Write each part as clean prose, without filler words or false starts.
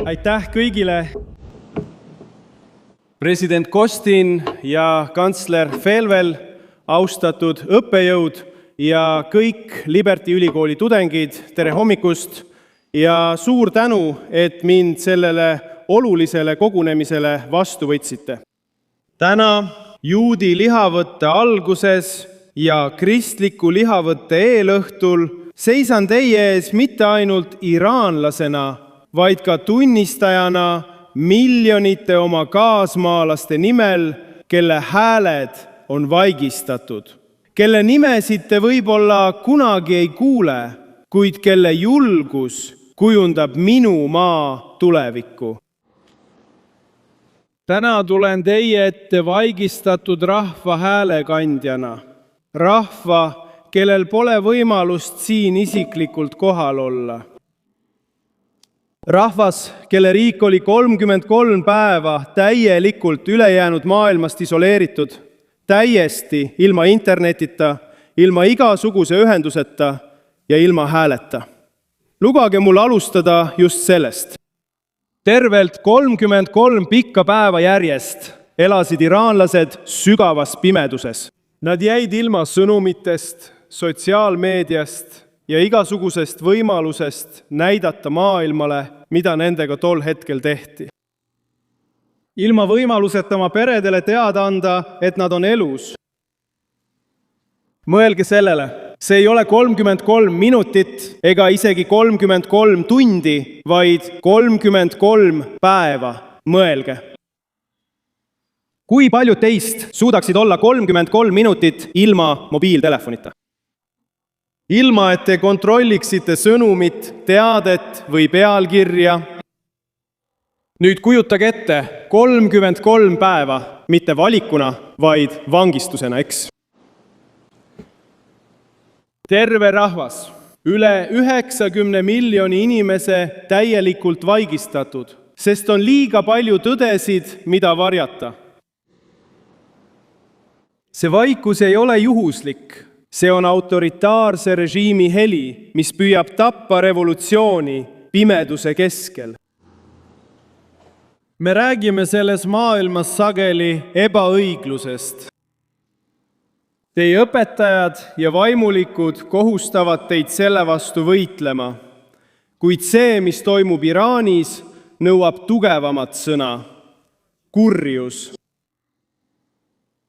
Aitäh kõigile! President Kostin ja kantsler Felvel, austatud õppejõud ja kõik Liberty ülikooli tudengid, tere hommikust ja suur tänu, et mind sellele olulisele kogunemisele vastu võtsite. Täna juudi lihavõtte alguses ja kristliku lihavõtte eelõhtul seisan teie ees mitte ainult iraanlasena, vaid ka tunnistajana miljonite oma kaasmaalaste nimel, kelle hääled on vaigistatud, kelle nimesid te võib-olla kunagi ei kuule, kuid kelle julgus kujundab minu maa tulevikku. Täna tulen teie ette vaigistatud rahva häälekandjana, rahva, kellel pole võimalust siin isiklikult kohal olla. Rahvas, kelle riik oli 33 päeva täielikult ülejäänud maailmast isoleeritud, täiesti ilma internetita, ilma igasuguse ühenduseta ja ilma hääleta. Lubage mul alustada just sellest. Tervelt 33 pikka päeva järjest elasid iraanlased sügavas pimeduses. Nad jäid ilma sõnumitest, sotsiaalmeediast ja igasugusest võimalusest näidata maailmale, mida nendega tol hetkel tehti. Ilma võimaluseta oma peredele teada anda, et nad on elus. Mõelge sellele, see ei ole 33 minutit ega isegi 33 tundi, vaid 33 päeva. Mõelge. Kui paljud teist suudaksid olla 33 minutit ilma mobiiltelefonita? Ilma, et te kontrolliksite sõnumit, teadet või pealkirja. Nüüd kujutage ette 33 päeva, mitte valikuna, vaid vangistusena, eks? Terve rahvas, üle 90 miljoni inimese täielikult vaigistatud, sest on liiga palju tõdesid, mida varjata. See vaikus ei ole juhuslik. See on autoritaarse režiimi heli, mis püüab tappa revolutsiooni pimeduse keskel. Me räägime selles maailmas sageli ebaõiglusest. Teie õpetajad ja vaimulikud kohustavad teid selle vastu võitlema, kuid see, mis toimub Iraanis, nõuab tugevamat sõna – kurjus.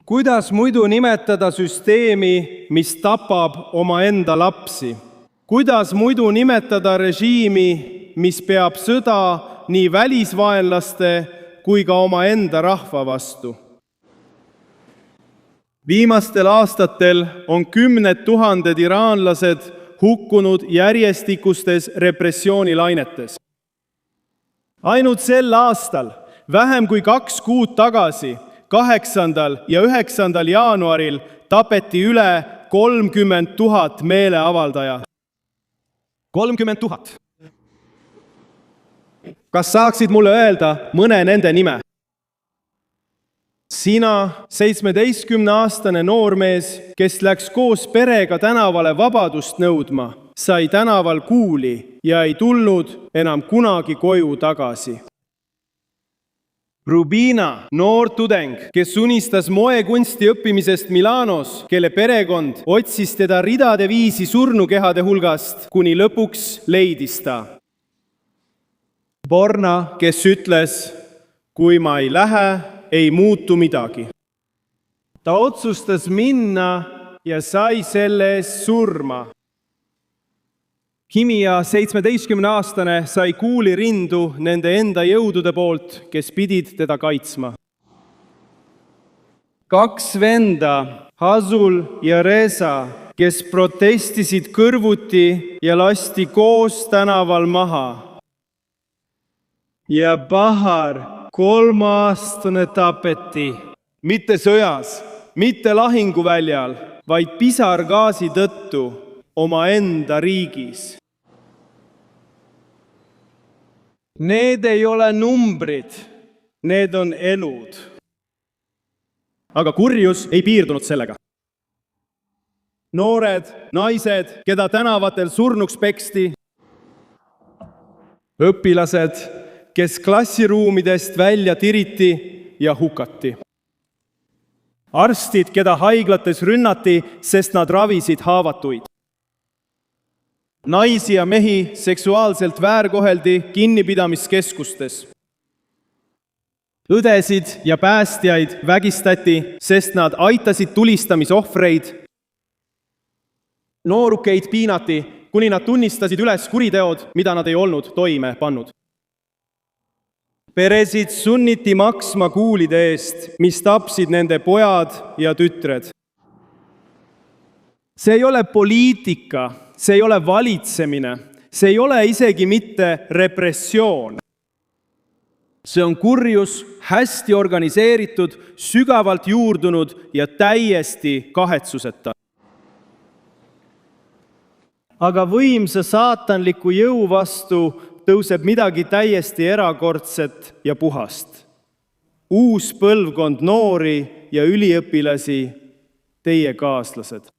Kuidas muidu nimetada süsteemi, mis tapab omaenda lapsi? Kuidas muidu nimetada režiimi, mis peab sõda nii välisvaenlaste kui ka omaenda rahva vastu? Viimastel aastatel on 10 000 iraanlased hukkunud järjestikustes repressioonilainetes. Ainult sel aastal, vähem kui 2 kuud tagasi, 8. ja 9. jaanuaril tapeti üle 30 000 meeleavaldaja. 30 000. Kas saaksid mulle öelda mõne nende nime? Sina, 17-aastane noormees, kes läks koos perega tänavale vabadust nõudma, sai tänaval kuuli ja ei tulnud enam kunagi koju tagasi. Rubina, noor tudeng, kes unistas moekunsti õppimisest Milanos, kelle perekond otsis teda ridade viisi surnukehade hulgast, kuni lõpuks leidis ta. Borna, kes ütles, kui ma ei lähe, ei muutu midagi. Ta otsustas minna ja sai selle eest surma. Kimia, 17-aastane, sai kuuli rindu nende enda jõudude poolt, kes pidid teda kaitsma. 2 venda, Hazul ja Reza, kes protestisid kõrvuti ja lasti koos tänaval maha. Ja Bahar, 3-aastane tapeti. Mitte sõjas, mitte lahinguväljal, vaid pisargaasi tõttu omaenda riigis. Need ei ole numbrid, need on elud. Aga kurjus ei piirdunud sellega. Noored, naised, keda tänavatel surnuks peksti, õpilased, kes klassiruumidest välja tiriti ja hukati. Arstid, keda haiglates rünnati, sest nad ravisid haavatuid. Naisi ja mehi seksuaalselt väärkoheldi kinnipidamiskeskustes. Õdesid ja päästjaid vägistati, sest nad aitasid tulistamisohvreid. Noorukeid piinati, kuni nad tunnistasid üles kuriteod, mida nad ei olnud toime pannud. Peresid sunniti maksma kuulide eest, mis tapsid nende pojad ja tütred. See ei ole poliitika, see ei ole valitsemine, see ei ole isegi mitte repressioon. See on kurjus, hästi organiseeritud, sügavalt juurdunud ja täiesti kahetsuseta. Aga võimsa saatanliku jõu vastu tõuseb midagi täiesti erakordset ja puhast. Uus põlvkond noori ja üliõpilasi, teie kaaslased.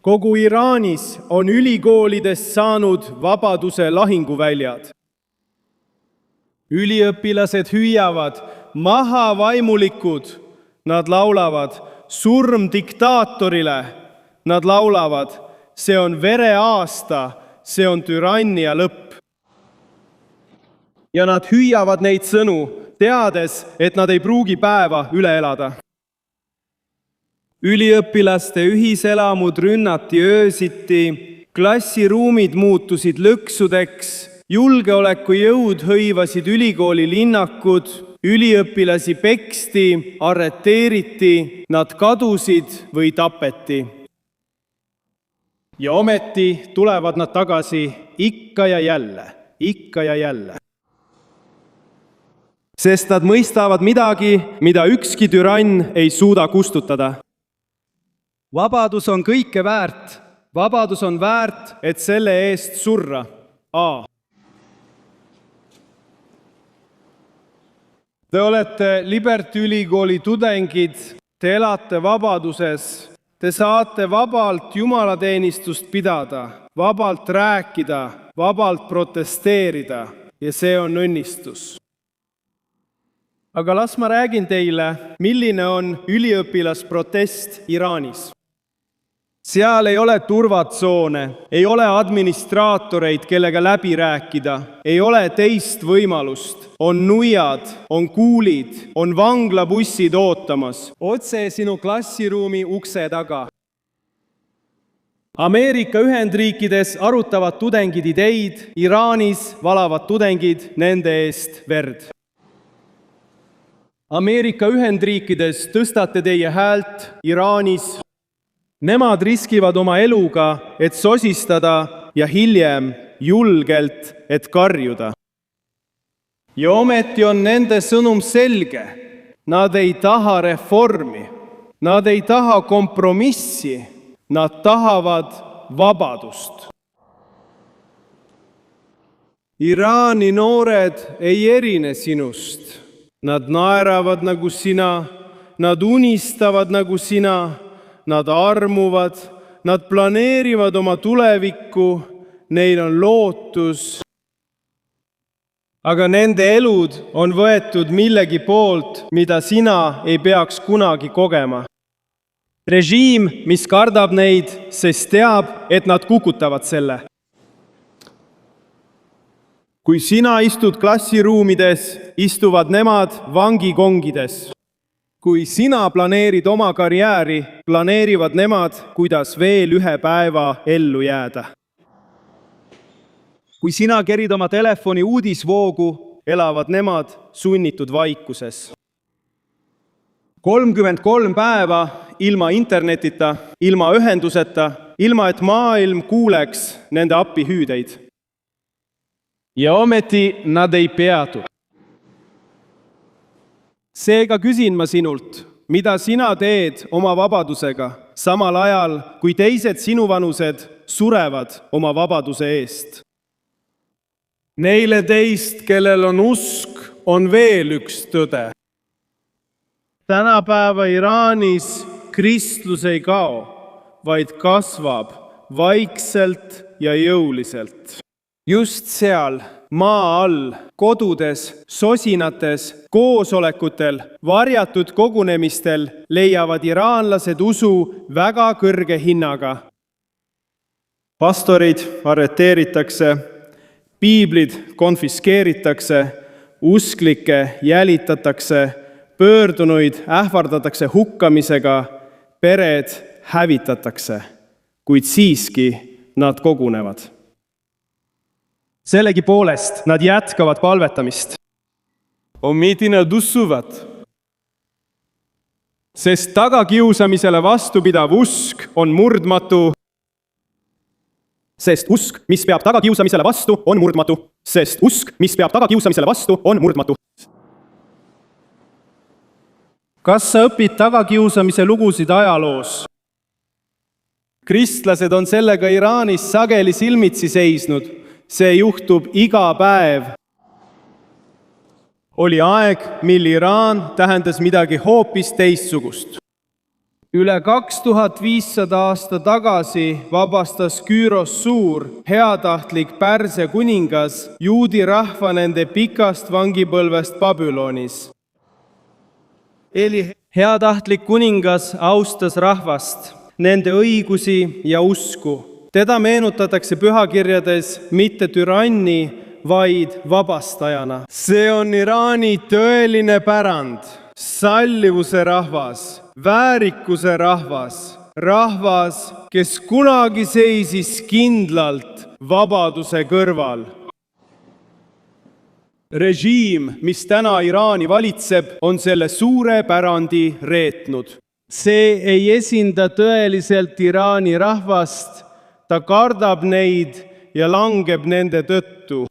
Kogu Iraanis on ülikoolidest saanud vabaduse lahinguväljad. Üliõpilased hüüavad, maha vaimulikud, nad laulavad, surm diktaatorile, nad laulavad, see on vereaasta, see on türannia lõpp. Ja nad hüüavad neid sõnu, teades, et nad ei pruugi päeva üle elada. Üliõpilaste ühiselamud rünnati öösiti, klassiruumid muutusid lõksudeks, julgeolekujõud hõivasid ülikooli linnakud, üliõpilasi peksti, arreteeriti, nad kadusid või tapeti. Ja ometi tulevad nad tagasi ikka ja jälle, ikka ja jälle. Sest nad mõistavad midagi, mida ükski türann ei suuda kustutada. Vabadus on kõike väärt. Vabadus on väärt, et selle eest surra. A. Te olete Liberty ülikooli tudengid, te elate vabaduses. Te saate vabalt jumalateenistust pidada, vabalt rääkida, vabalt protesteerida ja see on õnnistus. Aga las ma räägin teile, milline on üliõpilasprotest Iraanis. Seal ei ole turvatsoone, ei ole administraatoreid, kellega läbi rääkida, ei ole teist võimalust, on nuiad, on kuulid, on vanglabussid ootamas, otse sinu klassiruumi ukse taga. Ameerika Ühendriikides arutavad tudengid ideid, Iraanis valavad tudengid nende eest verd. Ameerika Ühendriikides tõstate teie häält, Iraanis nemad riskivad oma eluga, et sosistada ja hiljem julgelt, et karjuda. Ja ometi on nende sõnum selge. Nad ei taha reformi, nad ei taha kompromissi, nad tahavad vabadust. Iraani noored ei erine sinust. Nad naeravad nagu sina, nad unistavad nagu sina, nad armuvad, nad planeerivad oma tulevikku, neil on lootus. Aga nende elud on võetud millegi poolt, mida sina ei peaks kunagi kogema. Režiim, mis kardab neid, sest teab, et nad kukutavad selle. Kui sina istud klassiruumides, istuvad nemad vangikongides. Kui sina planeerid oma karjääri, planeerivad nemad, kuidas veel ühe päeva ellu jääda. Kui sina kerid oma telefoni uudisvoogu, elavad nemad sunnitud vaikuses. 33 päeva ilma internetita, ilma ühenduseta, ilma et maailm kuuleks nende appihüüdeid. Ja ometi nad ei peatu. Seega küsin ma sinult, mida sina teed oma vabadusega, samal ajal, kui teised sinuvanused surevad oma vabaduse eest. Neile teist, kellel on usk, on veel üks tõde. Tänapäeva Iraanis kristlus ei kao, vaid kasvab vaikselt ja jõuliselt. Just seal, maa all, kodudes, sosinates, koosolekutel, varjatud kogunemistel leiavad iraanlased usu väga kõrge hinnaga. Pastorid arreteeritakse, piiblid konfiskeeritakse, usklikke jälitatakse, pöördunuid ähvardatakse hukkamisega, pered hävitatakse, kuid siiski nad kogunevad. Sellegipoolest nad jätkavad palvetamist. Ometi nad usuvad. Sest tagakiusamisele vastupidav usk on murdmatu. Sest usk, mis peab tagakiusamisele vastu, on murdmatu. Sest usk, mis peab tagakiusamisele vastu, on murdmatu. Kas sa õpid tagakiusamise lugusid ajaloos? Kristlased on sellega Iraanis sageli silmitsi seisnud. See juhtub iga päev. Oli aeg, mil Iraan tähendas midagi hoopis teistsugust. Üle 2500 aasta tagasi vabastas Küros suur, heatahtlik Pärsia kuningas juudi rahva nende pikast vangipõlvest Babülonis. Eli heatahtlik kuningas austas rahvast, nende õigusi ja usku. Teda meenutatakse pühakirjades mitte türanni, vaid vabastajana. See on Iraani tõeline pärand, sallivuse rahvas, väärikuse rahvas, rahvas, kes kunagi seisis kindlalt vabaduse kõrval. Režiim, mis täna Iraani valitseb, on selle suure pärandi reetnud. See ei esinda tõeliselt Iraani rahvast, ta kardab neid ja langeb nende tõttu.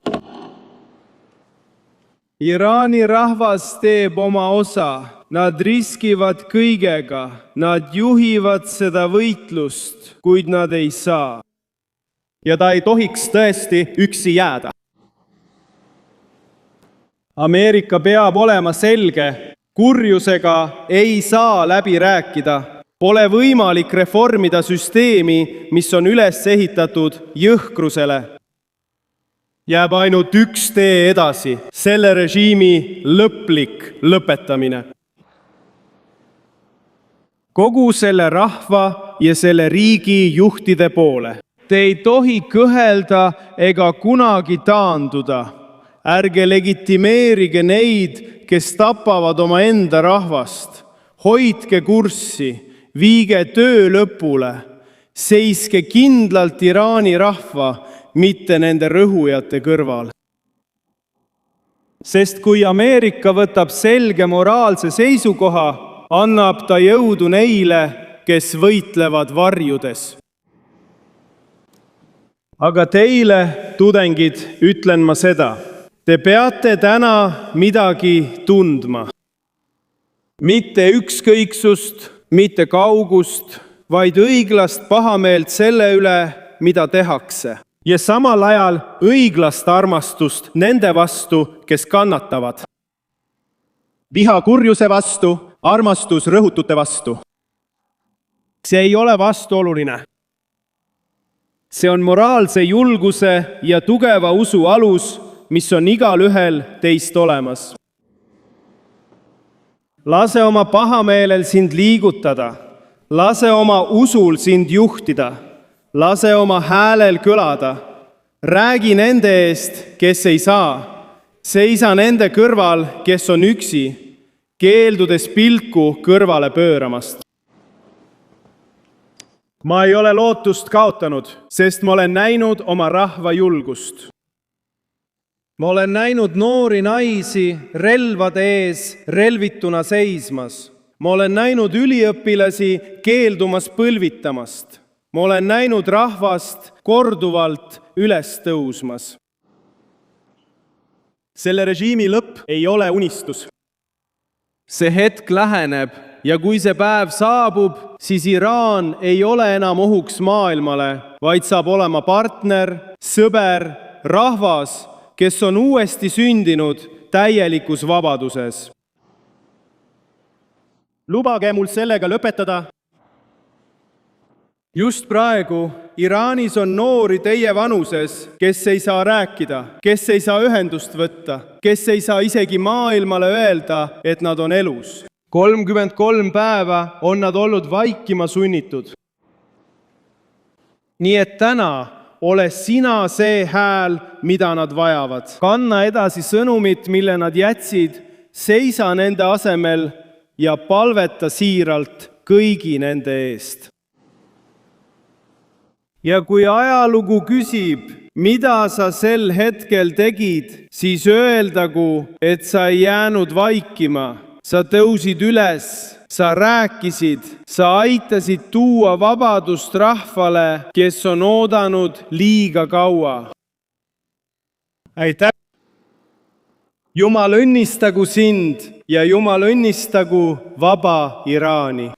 Iraani rahvas teeb oma osa, nad riskivad kõigega, nad juhivad seda võitlust, kuid nad ei saa. Ja ta ei tohiks tõesti üksi jääda. Ameerika peab olema selge, kurjusega ei saa läbi rääkida. Pole võimalik reformida süsteemi, mis on üles ehitatud jõhkrusele. Jääb ainult üks tee edasi, selle režiimi lõplik lõpetamine. Kogu selle rahva ja selle riigi juhtide poole. Te ei tohi kõhelda ega kunagi taanduda. Ärge legitimeerige neid, kes tapavad oma enda rahvast. Hoidke kurssi. Viige töö lõpule, seiske kindlalt Iraani rahva, mitte nende rõhujate kõrval. Sest kui Ameerika võtab selge moraalse seisukoha, annab ta jõudu neile, kes võitlevad varjudes. Aga teile, tudengid, ütlen ma seda. Te peate täna midagi tundma. Mitte ükskõiksust, mitte kaugust, vaid õiglast pahameelt selle üle, mida tehakse. Ja samal ajal õiglast armastust nende vastu, kes kannatavad. Viha kurjuse vastu, armastus rõhutute vastu. See ei ole vastuoluline. See on moraalse julguse ja tugeva usu alus, mis on igal ühel teist olemas. Lase oma pahameelel sind liigutada, lase oma usul sind juhtida, lase oma häälel kõlada. Räägi nende eest, kes ei saa, seisa nende kõrval, kes on üksi, keeldudes pilku kõrvale pööramast. Ma ei ole lootust kaotanud, sest ma olen näinud oma rahva julgust. Ma olen näinud noori naisi relvade ees relvituna seismas. Ma olen näinud üliõpilasi keeldumas põlvitamast. Ma olen näinud rahvast korduvalt üles tõusmas. Selle režiimi lõpp ei ole unistus. See hetk läheneb ja kui see päev saabub, siis Iraan ei ole enam ohuks maailmale, vaid saab olema partner, sõber, rahvas, kes on uuesti sündinud täielikus vabaduses. Lubage mul sellega lõpetada. just praegu Iraanis on noori teie vanuses, kes ei saa rääkida, kes ei saa ühendust võtta, kes ei saa isegi maailmale öelda, et nad on elus. 33 päeva on nad olnud vaikima sunnitud. Nii et täna ole sina see hääl, mida nad vajavad. Kanna edasi sõnumit, mille nad jätsid, seisa nende asemel ja palveta siiralt kõigi nende eest. Ja kui ajalugu küsib, mida sa sel hetkel tegid, siis öeldagu, et sa ei jäänud vaikima. Sa tõusid üles, sa rääkisid, sa aitasid tuua vabadust rahvale, kes on oodanud liiga kaua. Aitäh! Jumal õnnistagu sind ja Jumal õnnistagu vaba Iraani.